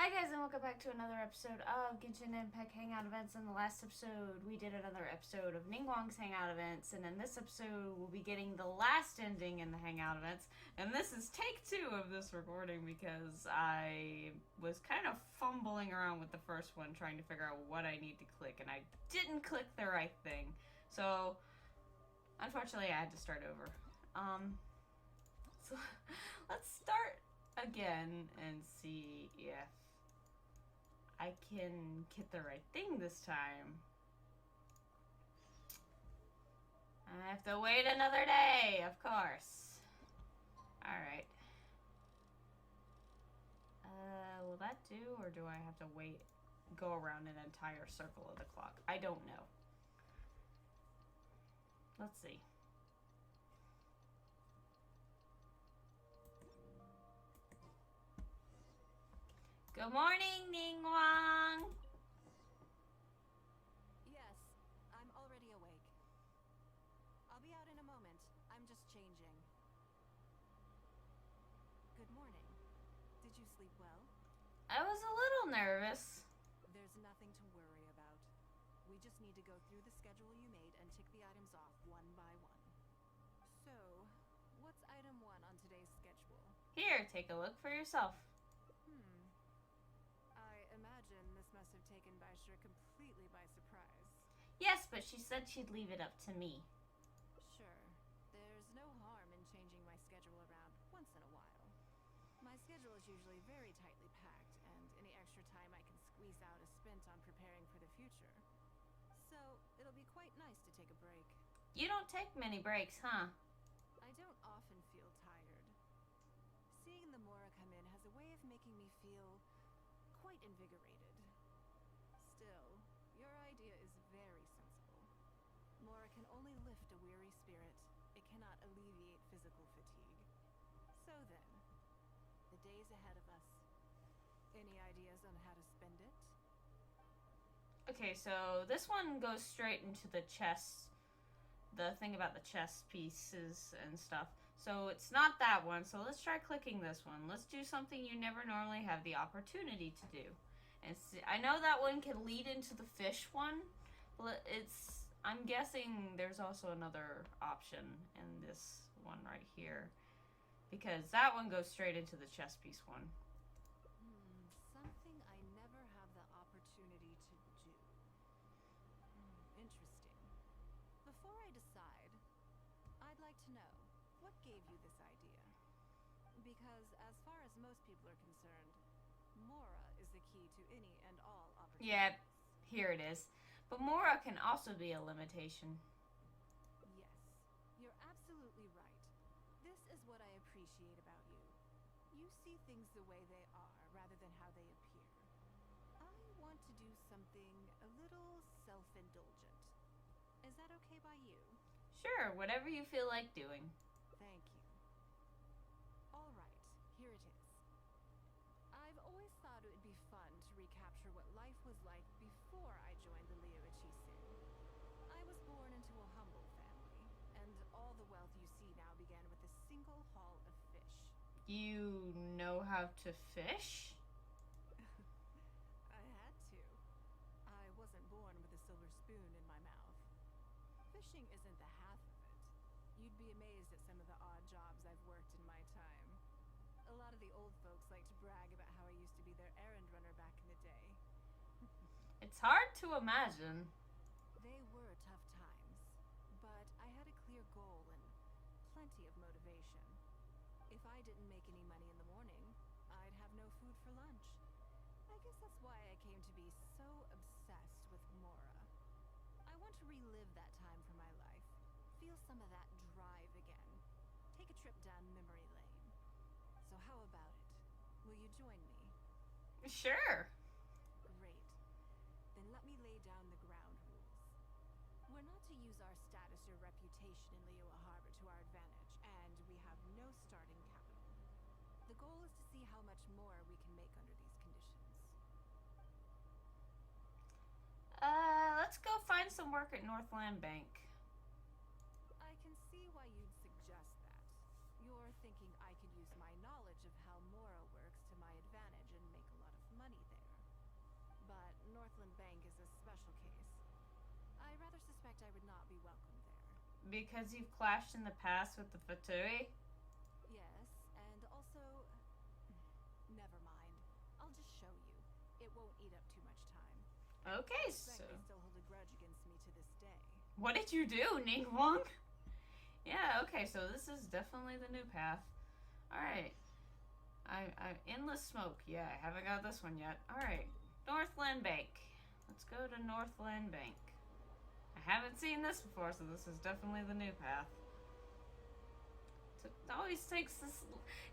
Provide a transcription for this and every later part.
Hi guys and welcome back to another episode of Genshin Impact Hangout Events. In the last episode, we did another episode of Ningguang's Hangout Events, and in this episode, we'll be getting the last ending in the Hangout Events. And this is take 2 of this recording because I was kind of fumbling around with the first one, trying to figure out what I need to click, and I didn't click the right thing. So, unfortunately, I had to start over. So let's start again and see if I can get the right thing this time. I have to wait another day, of course. Alright. Will that do, or do I have to wait, go around an entire circle of the clock? I don't know. Let's see. Good morning, Ningguang! Yes, I'm already awake. I'll be out in a moment. I'm just changing. Good morning. Did you sleep well? I was a little nervous. There's nothing to worry about. We just need to go through the schedule you made and tick the items off one by one. So, what's item 1 on today's schedule? Here, take a look for yourself. I imagine this must have taken Baisha completely by surprise. Yes, but she said she'd leave it up to me. Sure. There's no harm in changing my schedule around once in a while. My schedule is usually very tightly packed, and any extra time I can squeeze out is spent on preparing for the future. So, it'll be quite nice to take a break. You don't take many breaks, huh? I don't often feel tired. Seeing the Mora come in has a way of making me feel quite invigorated. Still, your idea is very sensible. Mora can only lift a weary spirit. It cannot alleviate physical fatigue. So then, the days ahead of us. Any ideas on how to spend it? Okay, so this one goes straight into the chess, the thing about the chess pieces and stuff. So it's not that one, so let's try clicking this one. Let's do something you never normally have the opportunity to do. And see, I know that one can lead into the fish one, but I'm guessing there's also another option in this one right here. Because that one goes straight into the chess piece one. Something I never have the opportunity to do. Interesting. Before I decide, I'd like to know, what gave you this idea? Because as far as most people are concerned, Mora is the key to any and all opportunities. Yeah, here it is. But Mora can also be a limitation. Yes, you're absolutely right. This is what I appreciate about you. You see things the way they are, rather than how they appear. I want to do something a little self-indulgent. Is that okay by you? Sure, whatever you feel like doing. Thank you. All right, here it is. I've always thought it would be fun to recapture what life was like before I joined the Liu Ichisin. I was born into a humble family, and all the wealth you see now began with a single haul of fish. You know how to fish? I had to. I wasn't born with a silver spoon in my mouth. Fishing isn't the half of it. You'd be amazed at some of the odd jobs I've worked in my time. A lot of the old folks like to brag about how I used to be their errand runner back in the day. It's hard to imagine. They were tough times, but I had a clear goal and plenty of motivation. If I didn't make any money in the morning, I'd have no food for lunch. I guess that's why I came to be so obsessed with Mora. I want to relive that time for my life, feel some of that drive again, take a trip down memory lane. So how about it? Will you join me? Sure. Great. Then let me lay down the ground rules. We're not to use our status or reputation in Liyue Harbor to our advantage, and we have no starting capital. The goal is to see how much more we can make under these conditions. Let's go find some work at Northland Bank. I can see why you'd suggest that. You're thinking I could use my knowledge of how Mora works to my advantage and make a lot of money suspect I would not be welcome there. Because you've clashed in the past with the Fatui? Yes, and also... Never mind. I'll just show you. It won't eat up too much time. Okay, I suspect so... they still hold a grudge against me to this day. What did you do, Ningguang? Yeah, okay, so this is definitely the new path. Alright. I'm Endless Smoke. Yeah, I haven't got this one yet. Alright. Northland Bank. Let's go to Northland Bank. I haven't seen this before, so this is definitely the new path. It always takes this...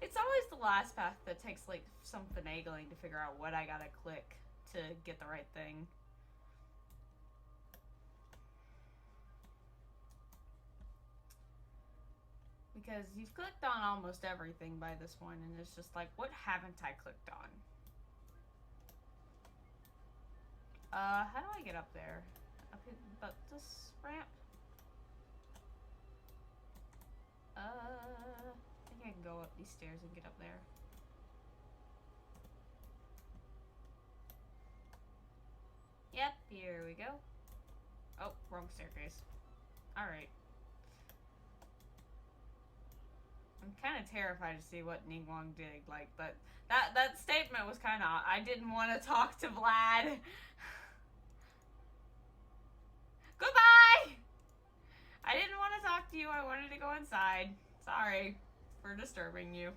It's always the last path that takes, like, some finagling to figure out what I gotta click to get the right thing. Because you've clicked on almost everything by this point, and it's just like, what haven't I clicked on? How do I get up there? Up here, but this ramp? I think I can go up these stairs and get up there. Yep, here we go. Oh, wrong staircase. Alright. I'm kind of terrified to see what Ningguang did. Like, but that statement was kind of... I didn't want to talk to Vlad. Goodbye! I didn't want to talk to you. I wanted to go inside. Sorry for disturbing you.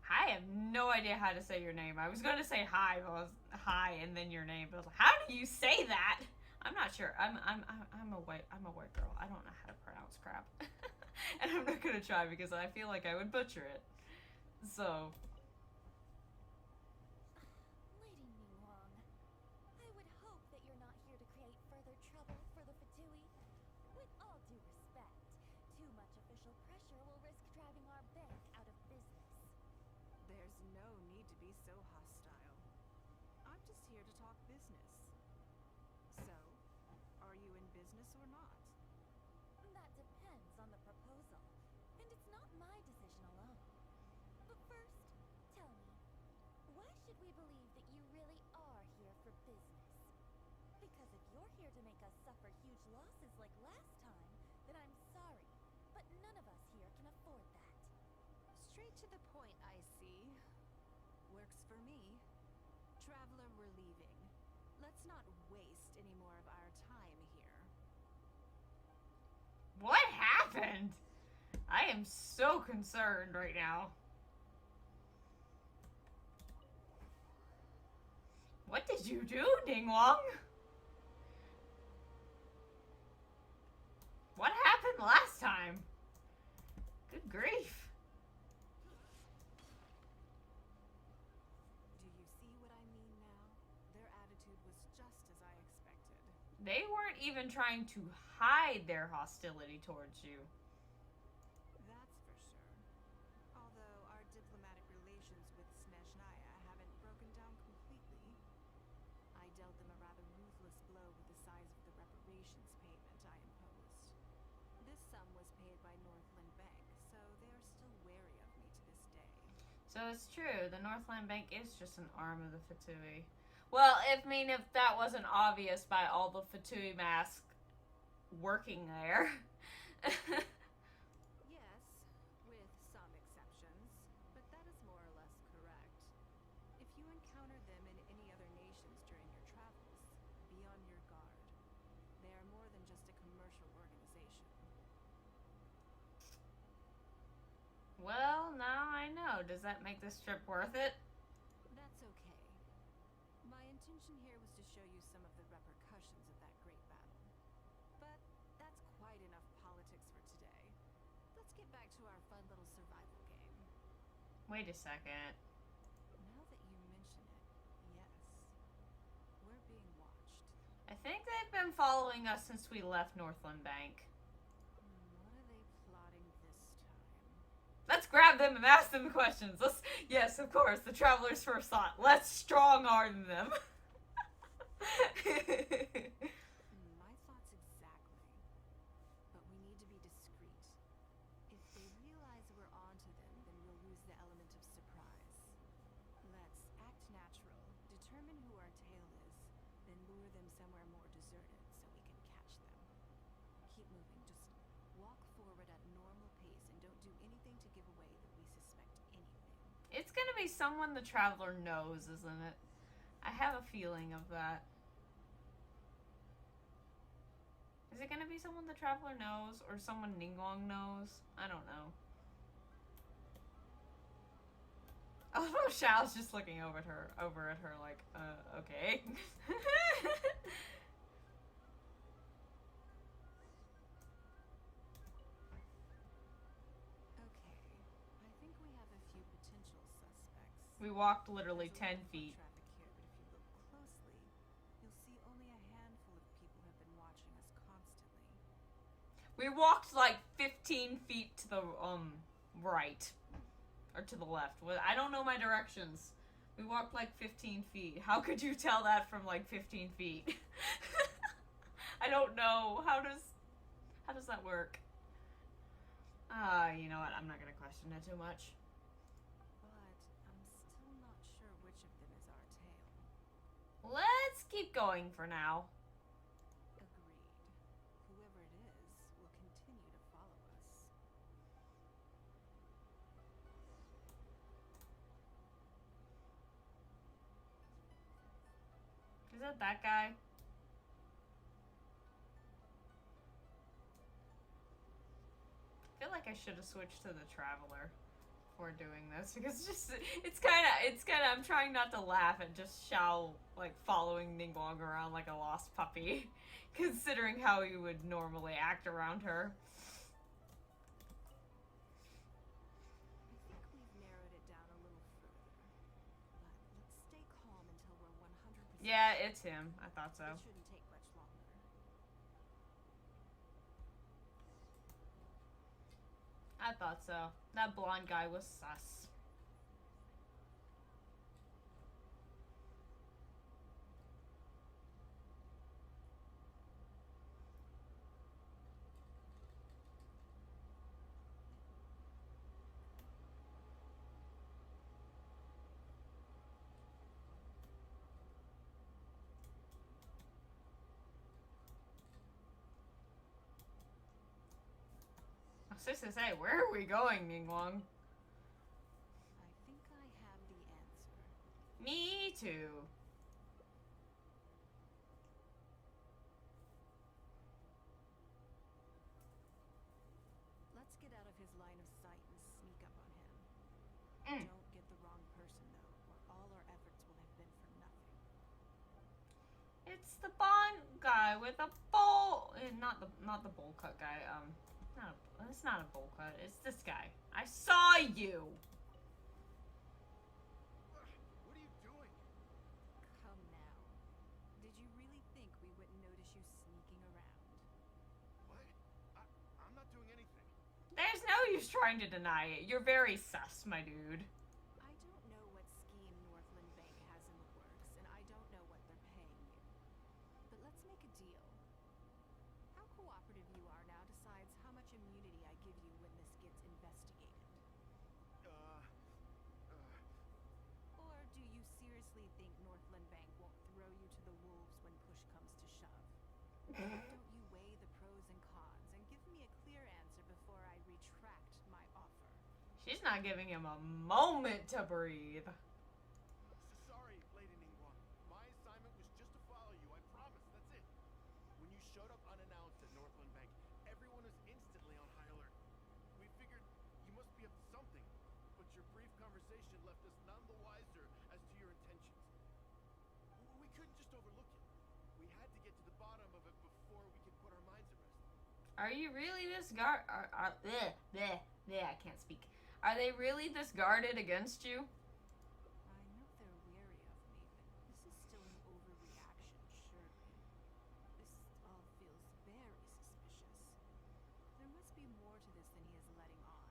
I have no idea how to say your name. I was going to say hi, but I was hi and then your name. But I was like, how do you say that? I'm not sure. I'm a white girl. I don't know how to pronounce crap. And I'm not going to try because I feel like I would butcher it. So, Lady Ningguang, I would hope that you're not here to create further trouble for the Fatui. With all due respect, too much official pressure will risk driving our bank out of business. There's no need to be so hostile. I'm just here to talk business. So, are you in business or not? That depends on the proposal, and it's not my decision alone. But first, tell me, why should we believe that you really are here for business? Because if you're here to make us suffer huge losses like last time, then I'm sorry, but none of us here can afford that. Straight to the point, I see. Works for me. Traveler, we're leaving. Let's not waste any more of our time here. what happened? I am so concerned right now. What did you do, Ningguang? What happened last time? Good grief. Do you see what I mean now? Their attitude was just as I expected. They weren't even trying to hide their hostility towards you. That's for sure. Although our diplomatic relations with Snezhnaya haven't broken down completely. I dealt them a rather ruthless blow with the size of the reparations payment I imposed. This sum was paid by Northland Bank, so they are still wary of me to this day. So it's true, the Northland Bank is just an arm of the Fatui. Well, if that wasn't obvious by all the Fatui masks working there. Yes, with some exceptions, but that is more or less correct. If you encounter them in any other nations during your travels, be on your guard. They are more than just a commercial organization. Well, now I know. Does that make this trip worth it? That's okay. My intention here was to show you some of the repercussions of that great battle. But that's quite enough politics for today. Let's get back to our fun little survival game. Wait a second. Now that you mention it, yes. We're being watched. I think they've been following us since we left Northland Bank. What are they plotting this time? Let's grab them and ask them questions. Yes, of course, the traveler's first thought. Let's strong-arm them. My thoughts exactly. But we need to be discreet. If they realize we're onto them, then we'll lose the element of surprise. determine who our tail is, then lure them somewhere more deserted so we can catch them. Keep moving. Just walk forward at normal pace and don't do anything to give away that we suspect anything. It's gonna be someone the Traveler knows, isn't it? I have a feeling of that. Is it gonna be someone the Traveler knows or someone Ningguang knows? I don't know. Oh, Xiao's just looking over at her like, okay. Okay, I think we have a few potential suspects. We walked literally There's 10 a lot of feet. foot traffic here, but if you look closely, you'll see only a handful of people have been watching us constantly. We walked like 15 feet to the right. Or to the left. I don't know my directions. We walked like 15 feet. How could you tell that from like 15 feet? I don't know. How does that work? You know what? I'm not gonna question it too much. But I'm still not sure which of them is our tail. Let's keep going for now. Agreed. Whoever it is will continue to follow us. Is that that guy? I feel like I should have switched to the Traveler before doing this because it's kind of I'm trying not to laugh at just Xiao like following Ningguang around like a lost puppy, considering how he would normally act around her. I think we've narrowed it down a little further. But let's stay calm until we're 100%. Yeah, it's him. I thought so. It shouldn't take much longer. I thought so. That blonde guy was sus. I was just to say, where are we going, Ningguang? I think I have the answer. Me too. Let's get out of his line of sight and sneak up on him. Mm. Don't get the wrong person, though, or all our efforts will have been for nothing. It's the Bond guy with a bowl. Not the bowl cut guy. It's not a bowl cut. It's this guy. I saw you. What are you doing? Come now. Did you really think we wouldn't notice you sneaking around? What? I'm not doing anything. There's no use trying to deny it. You're very sus, my dude. I don't know what scheme Northland Bank has in the works, and I don't know what they're paying you. But let's make a deal. How cooperative you are now decides how much immunity I give you when this gets investigated. Or do you seriously think Northland Bank won't throw you to the wolves when push comes to shove? Why don't you weigh the pros and cons and give me a clear answer before I retract my offer? She's not giving him a moment to breathe. Sorry, Lady Ningguang. My assignment was just to follow you. I promise. That's it. When you showed up unannounced at Northland Bank, everyone was instantly on high alert. We figured you must be up to something, but your brief conversation left us none the wiser as to your intentions. We couldn't just overlook it. We had to get to the bottom of it before we could put our minds at rest. Are you really this guard? I can't speak. Are they really this guarded against you? I know they're wary of me, but this is still an overreaction, surely. This all feels very suspicious. There must be more to this than he is letting on.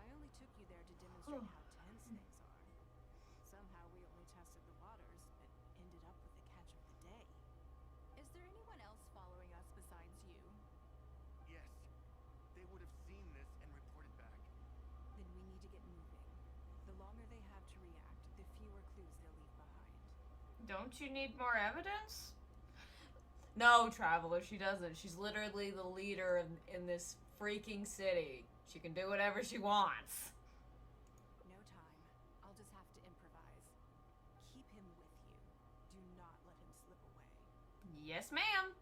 I only took you there to demonstrate how tense things are. Somehow we only tested the waters, but ended up with the catch of the day. Is there anyone else following us besides you? Yes, they would have seen this and reported back. Then we need to get moving. The longer they have to react, the fewer clues they'll leave behind. Don't you need more evidence? No, Traveler, she doesn't. She's literally the leader in this freaking city. She can do whatever she wants. No time. I'll just have to improvise. Keep him with you. Do not let him slip away. Yes, ma'am.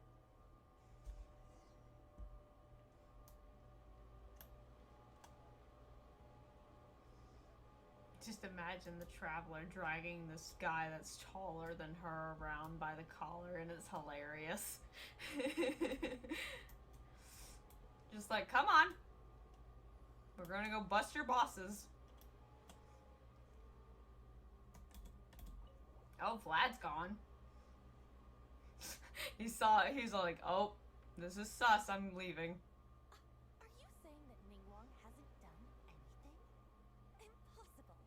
Just imagine the Traveler dragging this guy that's taller than her around by the collar, and it's hilarious. Just like, come on. We're gonna go bust your bosses. Oh, Vlad's gone. He's like, oh, this is sus, I'm leaving. Are you saying that Ningguang hasn't done anything? Impossible.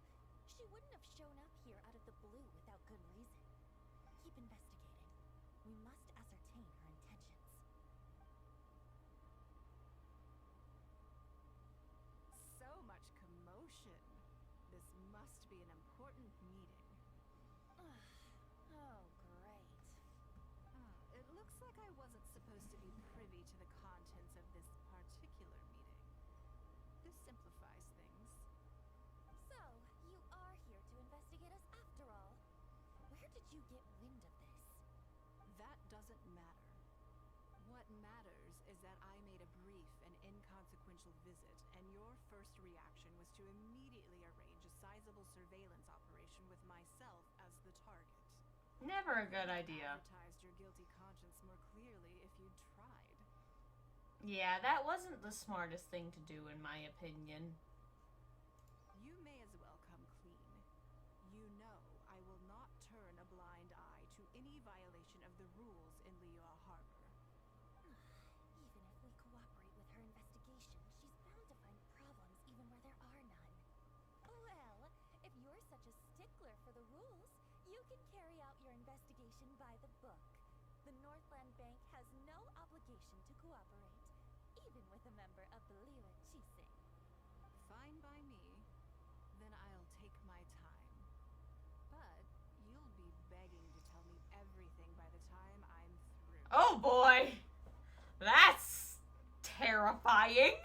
She wouldn't have shown up here out of the blue without good reason. Keep investigating. We must ascertain her intentions. So much commotion. This must be an important meeting. Oh, great. It looks like I wasn't supposed to be privy to the contents of this particular meeting. This simplifies things. So, you are here to investigate us after all. Where did you get wind of this? That doesn't matter. What matters is that I made a brief and inconsequential visit, and your first reaction was to immediately arrange a sizable surveillance operation with myself as the target. Never a good idea. Advertised your guilty conscience more clearly if you'd tried. Yeah, that wasn't the smartest thing to do, in my opinion. You may as well come clean. You know I will not turn a blind eye to any violation of the rules in Liyue Harbor. Even if we cooperate with her investigation, she's bound to find problems even where there are none. Well, if you're such a stickler for the rules, you can carry out your investigation by the book. The Northland Bank has no obligation to cooperate, even with a member of the Liyue Qixing. Fine by me. Then I'll take my time. But you'll be begging to tell me everything by the time I'm through. Oh boy! That's terrifying!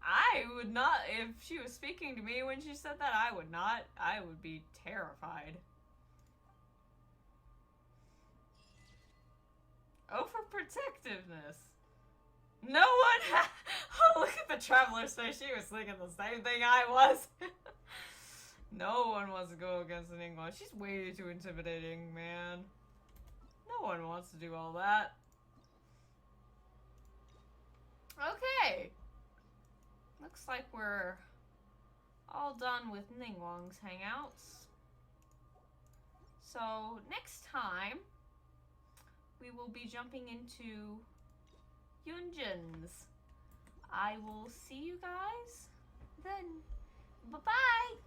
I would not, if she was speaking to me when she said that, I would not. I would be terrified. Oh, for protectiveness. No one oh, look at the Traveler's face. She was thinking the same thing I was. No one wants to go against an Ningguang. She's way too intimidating, man. No one wants to do all that. Okay. Looks like we're all done with Ningguang's hangouts. So next time, we will be jumping into Yunjin's. I will see you guys then. Bye-bye!